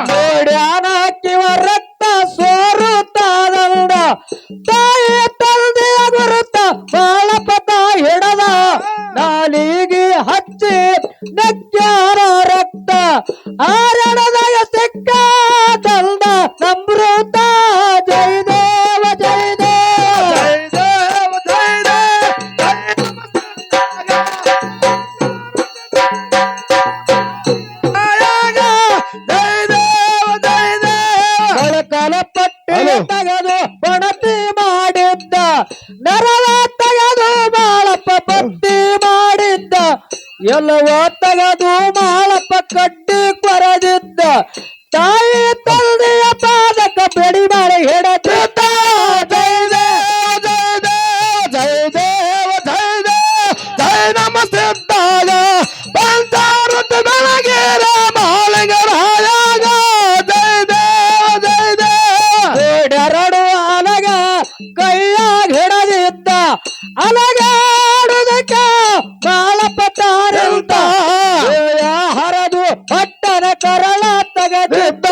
ನೋಡ್ಯಾನ ಕಿವ ರಕ್ತ ಸೋರುತ್ತಾದಂದ ತಾಯಿ ತಂದೆಯ ಗುರುತ ಬಾಳಪತ ಹಿಡದ ನಾಲಿಗೆ ಹಚ್ಚಿ ನಕ್ಕ್ಯಾರ ರಕ್ತ ಆರಣದಾಗ ಸಿಕ್ಕಾದಂದ ನಮೃತ ಜಯದೇವ ಜಯದೇವ ಜಯದೇವ ಮೊಳಕಾಲ ಪಟ್ಟಿ ತೆಗೆದು ಪಣತಿ ಮಾಡಿದ್ದ ನರವ ತೆಗೆದು ಬಾಳಪ್ಪ ಪಟ್ಟಿ ಮಾಡಿದ್ದ ಎಲ್ಲವ ತೆಗೆದು ಬಾಳಪ್ಪ ಕಡ್ಡಿ ಕೊರದಿದ್ದ ತಾಯಿ ತಂದೆಯ ಪಾದಕ ಬೆಡಿ ಮಾಡಿ ಹಿಡದಿದ್ದ ಜಯದೇವ ಜಯದೇವ ಜಯ ನಮಸ್ತಾಗ ಪಂಚಾರುತ ಬೆಳಗೇರ ಮಾಳಿಗರಾಯಾಗ ಎರಡು ಅಲಗ ಕೈಯಾಗ ಹಿಡದಿದ್ದ ಅಲಗಾಡುದಕ್ಕ ಬಾಳಪ್ಪ ತಾರಂತ ಹರದು ಹೊಟ್ಟನ ಕರಳ ತೆಗೆದಿದ್ದ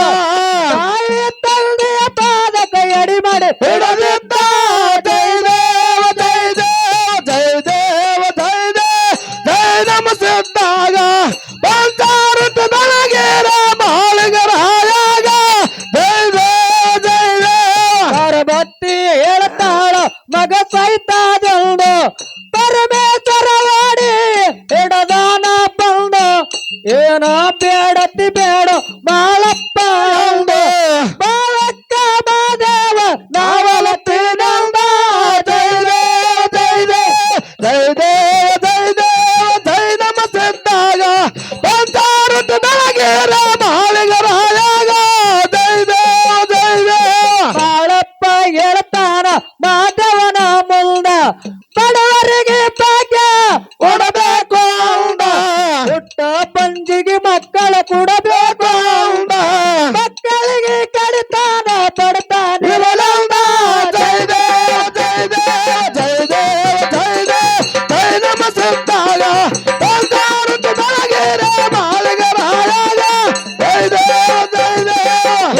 ತಾಯಿ ತಂದೆಯ ಪಾದಕ ಎಡಿ ಮಾಡಿ ಹಿಡದಿದ್ದ ಜಯದೇವ ಜಯದೇವ ಜಯ ನಮಸ್ತಾಗ ಪಂಚಾರುತ ಬೆಳಗೇರ ಮಾಳಿಗರಾಯಾಗ ಪಾರ್ವತಿ ಹೇಳ್ತಾಳ ಮಗ ಸೈತಾದಲ್ದು ಪರಮೇಶ್ವರ ವಾಡಿ ಹಿಡದಾನ ಬಂದ ಏನ ಬೇಡತಿ ಬೇಡ ಬಾಳಪ್ಪ ಅಂದ ಬಾಳಕ್ಕ ಮಾದೇವ ನಾವಲತಿ ನಂದ ಜಯ ನಮಸ್ತಾಗ ಪಂಚಾರುತ ಬೆಳಗೇರ ಮಾಳಿಗರಾಯಾಗ ಬಾಳಪ್ಪ ಹೇಳ್ತಾನ ಮಾಧವನ ಮುಂದ ಬಡವರಿಗೆ ಭಾಗ್ಯ ಕೊಡಬೇಕು ಅಂದ ಪುಟ್ಟ ಪಂಜಿಗೆ ಮಕ್ಕಳ ಕೊಡಬೇಕು ಅಂದ ಮಕ್ಕಳಿಗೆ ಕಡಿತಾನ ಪಡ್ತಾನಿರಲಂದ ಜಯ ನಮಸ್ತಾಗ ಪಂಚಾರುತ ಬೆಳಗೇರ ಮಾಳಿಗರಾಯಾಗ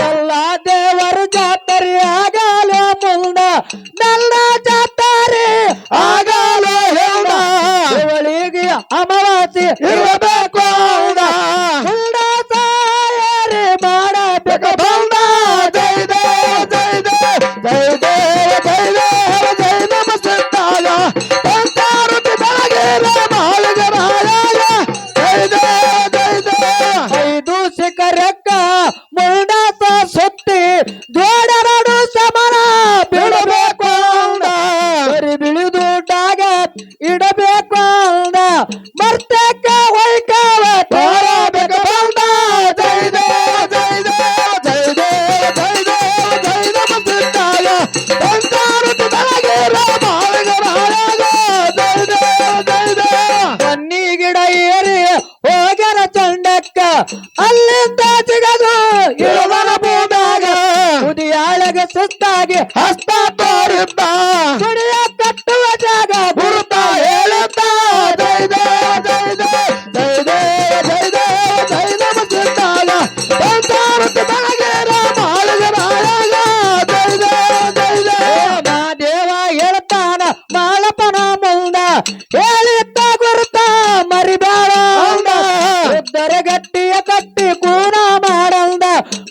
ಎಲ್ಲ ದೇವರು ಜಾತರಿ ಆಗಲ ಮುಂದ ನನ್ನ ಜಾತರಿ ಆಗಲ ಹೇಳ ಇವಳಿಗೆ ಅಮಾವಾಸ್ಯೆ ಇರಬೇಕು ಅಂದ ಕುಂಡ ಸಾಯರಿ ಮಾಡಬೇಕು ಬಂದ ಜಯ ನಮಸ್ತಾಗ ಪಂಚಾರುತ ಬೆಳಗೇರ ಮಾಳಿಗರಾಯಾಗ ಐದು ಶಿಖರಕ್ಕ ಮುಂಡಾಸ ಸುತ್ತಿ ಜೋಡರಡು ಸಮರ ಬಿಡಬೇಕು ಅಂದ ಬರಿ ಬಿಳಿದುಡ್ಡಾಗ ಇಡಬೇಕು ಅಂದ ಮರ್ತಕ್ಕ ವೈಕವ ತೋರಬೇಕು ಬಂದ ಪಂಚಾರುತ ಬೆಳಗೇರ ಮಾಳಿಗರಾಯಾಗ ಬನ್ನಿ ಗಿಡ ಏರಿ ಹೋಗರ ಚಂಡಕ್ಕ ಅಲ್ಲಿಂದ ಸಿಗದು ಇಳವರ ಬೋದಾಗ ಕುದಿಯಾಳಗ ಸುತ್ತಾಗಿ ಹಸ್ತ ತೋರಿದ್ದ ಕುಡಿಯ ಕಟ್ಟುವ ಜಾಗ ಗುರುತ ಹೇಳುತ್ತ ಜಯ ನಮಸ್ತಾಗ ಪಂಚಾರುತ ಬೆಳಗೇರ ಮಾಳಿಗರಾಯಾಗ ದೇವ ಹೇಳ್ತಾನ ಮಾಳಪ್ಪನ ಮುಂದ ಹೇಳಿದ್ದ ಗುರುತ ಮರಿಬೇಡ ಅಂದ ಉದ್ದರ ಗಟ್ಟಿಯ ಕಟ್ಟಿ ಕೂನ ಮಾಡಂದ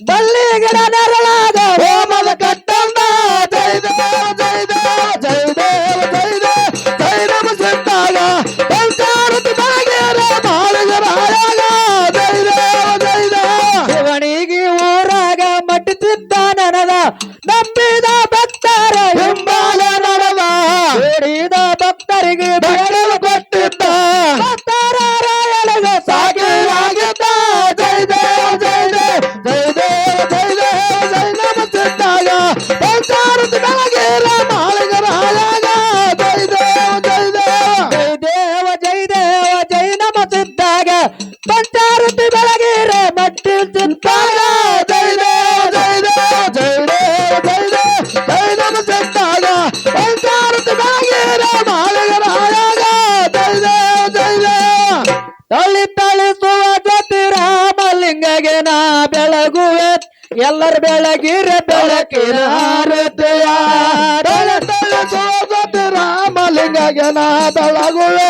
ಬಳ್ಳಿ ಗಿಡ ನೆರಳಾಗ ಹೋಮದ ಕಟ್ಟಂದ ಜಯ ನಮಸ್ತಾಗ ಪಂಚಾರುತ ಬೆಳಗೇರ ಮಾಳಿಗರಾಯಾಗ ಶಿವನಿಗೆ ಊರಾಗ ಮಟ್ಟಿಸಿದ್ದ ನನದ ನಂಬಿದ ಭಕ್ತರ ಹಿಂಬಾಲ ನಡೆದ ಬೇಡಿದ ಭಕ್ತರಿಗೆ ಬೇಡಲು ಕೊಟ್ಟಿದ್ದ ಭಕ್ತರ ರಾಯಣಗ ಸಾಗಿಯಾಗಿದ್ದ ಜಯ ಬೆಳಗುವೆ ಎಲ್ಲರ ಬೆಳಗಿರ ಬೆಳಕಿನ ಆರತಿಯ ತಲೆ ತಳಿಸುವ ಜ್ಯೋತಿ ರಾಮಲಿಂಗಗೆ ನಾ ಬೆಳಗುವೆ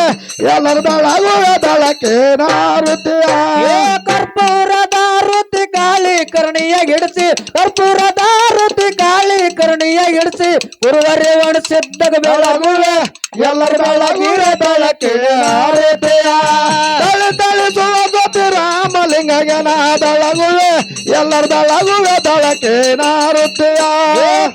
ಎಲ್ಲರ ಬೆಳಗುವೆ ಬೆಳಕಿನ ಆರತಿಯ ಕರ್ಪೂರದ ಆರತಿ ಕಾಳಿ ಕರ್ಣಿಯ ಗಿಡಿಸಿ ಕರ್ಪೂರದ ಆರತಿ ಕಾಳಿ ಕರ್ಣಿಯ ಗಿಡಿಸಿ ಗುರುವರೆ ಒಣಸಿದ್ದಾಗ ಬೆಳಗುವೆ ಎಲ್ಲರ ಬೆಳಗಿರ ಬೆಳಕಿನ ಆರತಿಯ ತಲೆ ತಳಿಸುವ ಜ್ಯೋತಿ ರಾಮಲಿಂಗಗೆ ನಾ ಬೆಳಗುವೆ ಎಲ್ಲರ ಬೆಳಗುವೆ ಬೆಳಕಿನ ಆರತಿಯ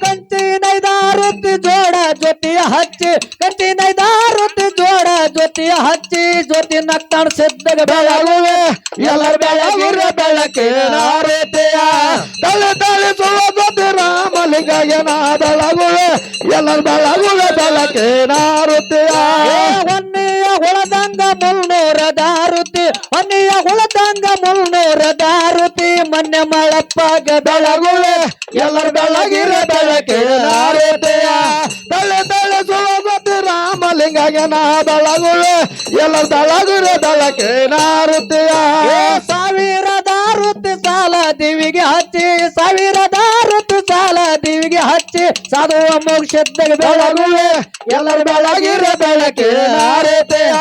ಕಂಚಿನೈದಾರುತಿ ಜೋಡ ಜ್ಯೋತಿಯ ಹಚ್ಚಿ ಕಂಚಿನೈದಾರುತಿ ಜೋಡ ಜ್ಯೋತಿಯ ಹಚ್ಚಿ ಜ್ಯೋತಿ ನಕ್ತಾಣ ಸಿದ್ದಾಗ ಬೆಳಗುವೆ ಎಲ್ಲರ ಬೆಳಗಿರ ಬೆಳಕಿನ ಆರತಿಯ ತಲೆ ತಳಿಸುವ ಜ್ಯೋತಿ ರಾಮಲಿಂಗಗೆ ನಾ ಬೆಳಗುವೆ ಎಲ್ಲರ ಬೆಳಗುವೆ ಬೆಳಕಿನ ಆರತಿಯ ಹೊನ್ನೆಯ ಹುಳದಂಗ ಮುಲ್ನೂರ ದಾರುತಿ ಹೊನ್ನೆಯ ಹುಳದಂಗ ಮುಲ್ನೂರ ದಾರುತಿ ಮೊನ್ನೆ ಮಳಪ್ಪಾಗ ಬೆಳಗುವೆ ಎಲ್ಲರ ಬೆಳಗಿರ ಬೆಳಕಿನ ಆರತಿಯ ತಲೆ ತಳಿಸುವ ಜ್ಯೋತಿ ರಾಮಲಿಂಗಗೆ ನಾ ಬೆಳಗುವೆ ಎಲ್ಲರ ಬೆಳಗಿರ ಬೆಳಕಿನ ಆರತಿಯ ಸಾವಿರದ ಆರುತಿ ಸಾಲ ದೇವಿಗೆ ಹಚ್ಚಿ ಸಾವಿರದ ಆರುತಿ ಸಾಲ ದೇವಿಗೆ ಹಚ್ಚಿ ಸಾಧುವ ಮೋಕ್ಷದಾಗ ಬೆಳಗುವೆ ಎಲ್ಲರ ಬೆಳಗಿರ ಬೆಳಕಿನ ಆರತಿಯ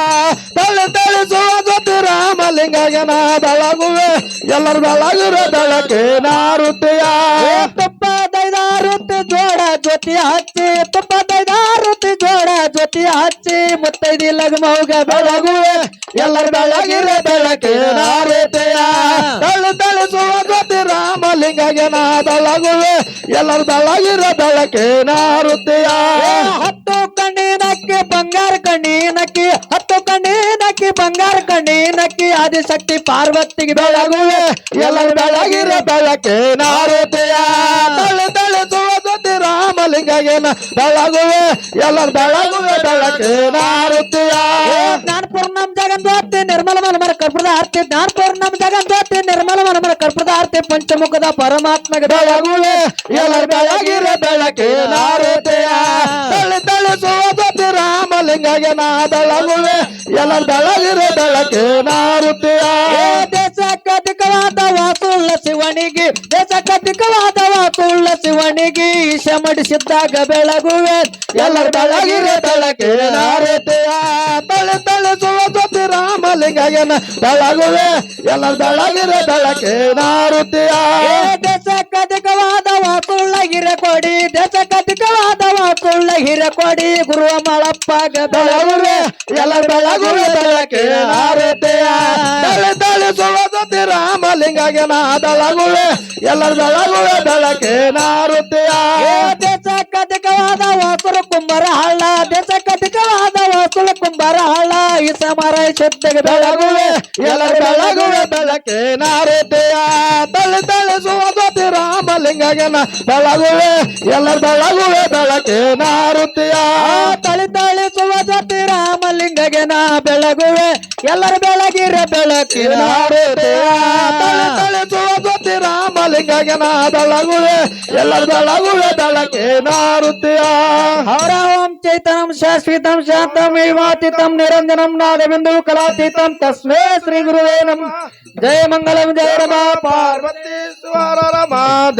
ತಲೆ ತಳಿಸುವ ಜ್ಯೋತಿ ರಾಮಲಿಂಗಗೆ ನಾ ಬೆಳಗುವೆ ಎಲ್ಲರ ಬೆಳಗಿರ ಬೆಳಕಿನ ಆರತಿಯ ತುಪ್ಪದೈದಾರುತಿ ಜೋಡ ಜ್ಯೋತಿ ಹಚ್ಚಿ ತುಪ್ಪದೈದಾರುತಿ ಜೋಡ ಜ್ಯೋತಿ ಹಚ್ಚಿ ಮುತ್ತೈದಿ ಲಗ್ಮೌಗ ಬೆಳಗುವೆ ಎಲ್ಲರ ಬೆಳಗಿರ ಬೆಳಕಿನ ಆರತಿಯ ತಲೆ ತಳಿಸುವ ಜ್ಯೋತಿ ರಾಮಲಿಂಗಗೆ ನಾ ಬೆಳಗುವೆ ಎಲ್ಲರ ಬೆಳಗಿರ ಬೆಳಕಿನ ಆರತಿಯ ಹತ್ತು ಕಣ್ಣಿನಕ್ಕಿ ಬಂಗಾರ ಕಣ್ಣಿನಕ್ಕಿ ಹತ್ತು ಕಣ್ಣಿನಕ್ಕಿ ಬಂಗಾರ ಕಣ್ಣಿನಕ್ಕಿ ಆದಿಶಕ್ತಿ ಪಾರ್ವತಿಗೆ ಬೆಳಗುವೆ ಎಲ್ಲರ ಬೆಳಗಿರ ಬೆಳಕಿನ ಆರತಿಯ ತಲೆ ತಳಿಸುವ ಜ್ಯೋತಿ ರಾಮಲಿಂಗಗೆ ನಾ ಬೆಳಗುವೆ ಎಲ್ಲರ ಬೆಳಗುವೆ ಬೆಳಕಿನ ಆರತಿಯ ಜ್ಞಾನಪುರ ನಮ್ ಜಗನ್ಜ್ಯೋತಿ ನಿರ್ಮಲ ಮನಮರ ಕರ್ಪುರದ ಆರ್ತಿ ಜ್ಞಾನಪುರ ನಮ್ ಜಗನ್ಜ್ಯೋತಿ ನಿರ್ಮಲ ಮನಮರ ಕರ್ಪುರದ ಆರ್ತಿ ಪಂಚಮುಖದ ಪರಮಾತ್ಮಗೆ ಬೆಳಗುವೆ ಎಲ್ಲರ ಬೆಳಗಿರ ಬೆಳಕಿನ ಆರತಿಯ ತಲೆ ತಳಿಸುವ ಜ್ಯೋತಿ ರಾಮಲಿಂಗಗೆ ನಾ ಬೆಳಗುವೆ ಎಲ್ಲರ ಬೆಳಗಿರ ಬೆಳಕಿನ ಆರತಿಯ ದೇಶಕ್ಕಧಿಕವಾದ ವಾಸುಳ್ಳ ಶಿವನಿಗೆ ದೇಶಕ್ಕಧಿಕವಾದ ವಾಸುಳ್ಳ ಶಿವನಿಗೆ ಈಶ ಮಡಿಸಿದ್ದಾಗ ಬೆಳಗುವೆ ಎಲ್ಲರ ಬೆಳಗಿರ ಬೆಳಕಿನ ಆರತಿಯ ತಲೆ ತಳಿಸುವ ಜ್ಯೋತಿ ರಾಮಲಿಂಗಗೆ ನಾ ಬೆಳಗುವೆ ಎಲ್ಲರ ಬೆಳಗಿರ ಬೆಳಕಿನ ಆರತಿಯ ದೇಶಕ್ಕಧಿಕವಾದ ವಾಸುಳ್ಳ ಹಿರಕೊಡಿ ದೇಶಕ್ಕಧಿಕವಾದ ವಾಸುಳ್ಳ ಹಿರಕೊಡಿ ಗುರುವ ಮಳಪ್ಪಾಗ ಬೆಳಗುವೆ ಎಲ್ಲರ ಬೆಳಗುವೆ ಬೆಳಕಿನ ಆರತಿಯ ತಲೆ ತಳಿಸುವ ಜ್ಯೋತಿ ರಾಮಲಿಂಗಗೆ ನಾ ಬೆಳಗುವೆ ಎಲ್ಲರ ಬೆಳಗುವೆ ಬೆಳಕಿನ ಆರತಿಯ ದೇಶಕ್ಕಧಿಕವಾದ ವಾಸುರ ಕುಂಬರ ಹಳ್ಳ ದೇಶಕ್ಕಧಿಕವಾದ ವಾಸುರ ಕುಂಬರ ಹಳ್ಳ ಈ ಸಮರ ಸಿದ್ಧಗೆ ಬೆಳಗುವೆ ಎಲ್ಲರ ಬೆಳಗುವೆ ಬೆಳಕಿನ ಆರತಿಯ ತಲೆ ತಳಿಸುವ ಜ್ಯೋತಿ ರಾಮಲಿಂಗಗೆ ನಾ ಬೆಳಗುವೆ ಎಲ್ಲರ ಬೆಳಗುವೆ ಬೆಳಕಿನ ಆರತಿಯ ತಳಿ ತಳಿಸುವ ಜ್ಯೋತಿ ರಾಮಲಿಂಗಗೆ ನಾ ಬೆಳಗುವೆ ಎಲ್ಲರ ಬೆಳಗಿರ ಬೆಳಕಿನ ಆರತಿಯ ತಲೆ ತಳಿಸುವ ಜ್ಯೋತಿ ರಾಮಲಿಂಗಗೆ ನಾ ಬೆಳಗುವೆ ಎಲ್ಲರ ಬೆಳಗುವೆ ಬೆಳಕಿನ ಆರತಿಯ ಹರ ಓಂ ಚೈತನ್ಯಂ ಶಾಶ್ವತಂ ಶಾಂತಂ ವಿವಾತಿತಂ ನಿರಂಜನಂ ನಾದಬಿಂದು ಕಲಾತೀತಂ ತಸ್ಮೈ ಶ್ರೀ ಗುರುವೇ ನಮಃ ಜಯ ಮಂಗಲಂ ಜಯ ರಮಾ पार्वतीश्वर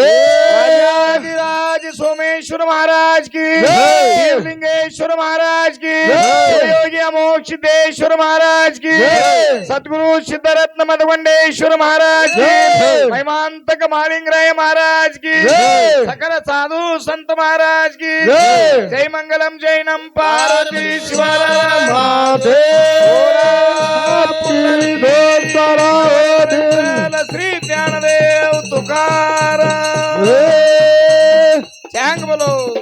महादेव राज सोमेश्वर महाराज की जय। शिवलिंगेश्वर महाराज की जय। योगी अमोक्षितेश्वर महाराज की जय। सद्गुरु सिद्धरत्न मधुगंडेश्वर महाराज की जय। महिमांतक मालिंगराय महाराज की जय। सकल साधु संत महाराज की जय। जय मंगलम जय नम पार्वतीश्वर श्री ज्ञानदेव तुकाराम महादेव चांग बोलो